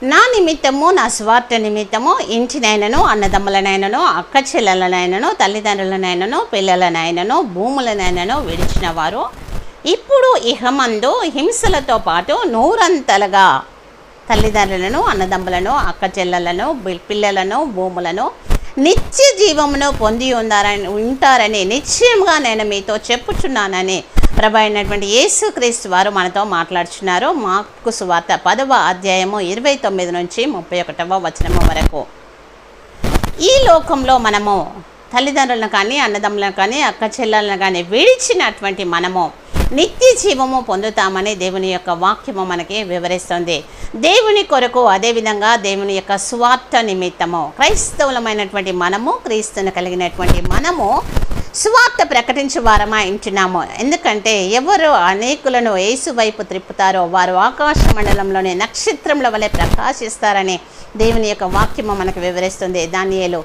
నా నిమిత్తము, నా స్వార్థ నిమిత్తము ఇంటినైనను, అన్నదమ్ములనైనను, అక్క చెల్లెలనైనను, తల్లిదండ్రులనైనను, పిల్లలనైనను, భూములనైనను విడిచిన వారు ఇప్పుడు ఇహమందు హింసలతో పాటు నూరంతలుగా తల్లిదండ్రులను, అన్నదమ్ములను, అక్క చెల్లెలను, పిల్లలను, భూములను, నిత్య జీవమును పొంది ఉంటారని నిశ్చయంగా నేను మీతో చెప్పుచున్నానని ప్రభు అయినటువంటి యేసుక్రీస్తు వారు మనతో మాట్లాడుచున్నారు. మార్కు సువార్త 10వ అధ్యాయము 29 నుంచి 31వ వచనము వరకు. ఈ లోకంలో మనము తల్లిదండ్రులను కానీ, అన్నదమ్ములను కానీ, అక్క చెల్లెలను కానీ విడిచినటువంటి మనము నిత్య జీవము పొందుతామని దేవుని యొక్క వాక్యము మనకి వివరిస్తుంది. దేవుని కొరకు, అదేవిధంగా దేవుని యొక్క స్వార్థ నిమిత్తము క్రైస్తవులమైనటువంటి మనము, క్రీస్తుని కలిగినటువంటి మనము సువార్త ప్రకటించే వారమా ఉంటున్నాము. ఎందుకంటే ఎవరు అనేకులను యేసు వైపు త్రిప్పుతారో వారు ఆకాశ మండలంలోని నక్షత్రముల వలె ప్రకాశిస్తారని దేవుని యొక్క వాక్యము మనకు వివరిస్తుంది దానియేలు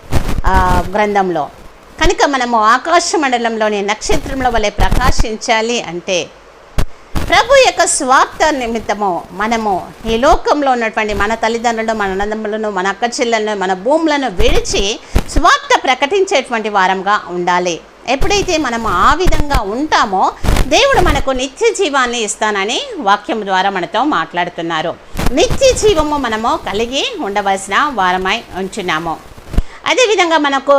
గ్రంథంలో. కనుక మనము ఆకాశ మండలంలోని నక్షత్రముల వలె ప్రకాశించాలి అంటే ప్రభు యొక్క స్వార్థ నిమిత్తము మనము ఈ లోకంలో ఉన్నటువంటి మన తల్లిదండ్రులను, మన అన్నదమ్ములను, మన అక్క చెల్లెలను, మన భూములను విడిచి స్వార్థ ప్రకటించేటువంటి వారంగా ఉండాలి. ఎప్పుడైతే మనము ఆ విధంగా ఉంటామో దేవుడు మనకు నిత్య జీవాన్ని ఇస్తానని వాక్యం ద్వారా మనతో మాట్లాడుతున్నారు. నిత్య జీవము మనము కలిగి ఉండవలసిన వారమై ఉంచున్నాము. అదేవిధంగా మనకు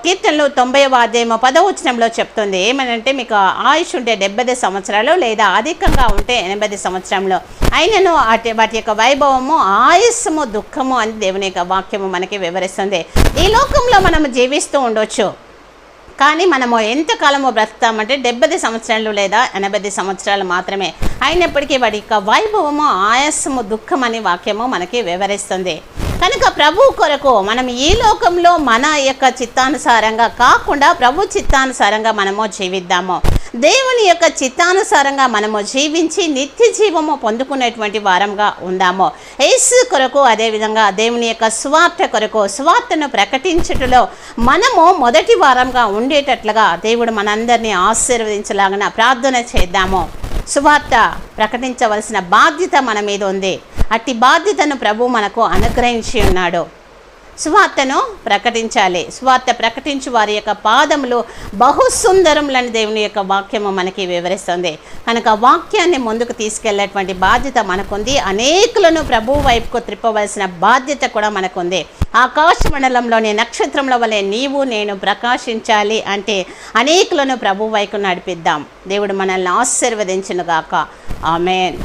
కీర్తనలు 90వ అధ్యాయము 10వ వచనంలో చెప్తుంది ఏమనంటే, మీకు ఆయుష్ ఉంటే 70 సంవత్సరాలు లేదా అధికంగా ఉంటే 80 సంవత్సరంలో అయినను వాటి యొక్క వైభవము, ఆయుస్సము, దుఃఖము అని దేవుని యొక్క వాక్యము మనకి వివరిస్తుంది. ఈ లోకంలో మనము జీవిస్తూ ఉండొచ్చు, కానీ మనము ఎంతకాలమో బ్రతుకుతామంటే 70 సంవత్సరాలు లేదా 80 సంవత్సరాలు మాత్రమే. అయినప్పటికీ వాడి యొక్క వైభవము, ఆయాసము, దుఃఖం అనే వాక్యము మనకి వివరిస్తుంది. కనుక ప్రభు కొరకు మనం ఈ లోకంలో మన యొక్క చిత్తానుసారంగా కాకుండా ప్రభు చిత్తానుసారంగా మనము జీవిద్దాము. దేవుని యొక్క చిత్తానుసారంగా మనము జీవించి నిత్య జీవము పొందుకునేటువంటి వారంగా ఉందాము. యేసు కొరకు, అదేవిధంగా దేవుని యొక్క స్వార్థ కొరకు, స్వార్థను ప్రకటించుటలో మనము మొదటి వారంగా ఉండేటట్లుగా దేవుడు మనందరినీ ఆశీర్వదించలాగిన ప్రార్థన చేద్దాము. సువార్త ప్రకటించవలసిన బాధ్యత మన మీద ఉంది. అట్టి బాధ్యతను ప్రభు మనకు అనుగ్రహించి ఉన్నాడు. సువార్తను ప్రకటించాలి. సువార్త ప్రకటించు వారి యొక్క పాదములు బహుసుందరములని దేవుని యొక్క వాక్యము మనకి వివరిస్తుంది. కనుక వాక్యాన్ని ముందుకు తీసుకెళ్లేటువంటి బాధ్యత మనకుంది. అనేకులను ప్రభు వైపుకు త్రిప్పవలసిన బాధ్యత కూడా మనకుంది. ఆకాశ మండలంలోని నక్షత్రముల వలె నీవు నేను ప్రకాశించాలి అంటే అనేకులను ప్రభు వైపు నడిపిద్దాం. దేవుడు మనల్ని ఆశీర్వదించును గాక. ఆమేన్.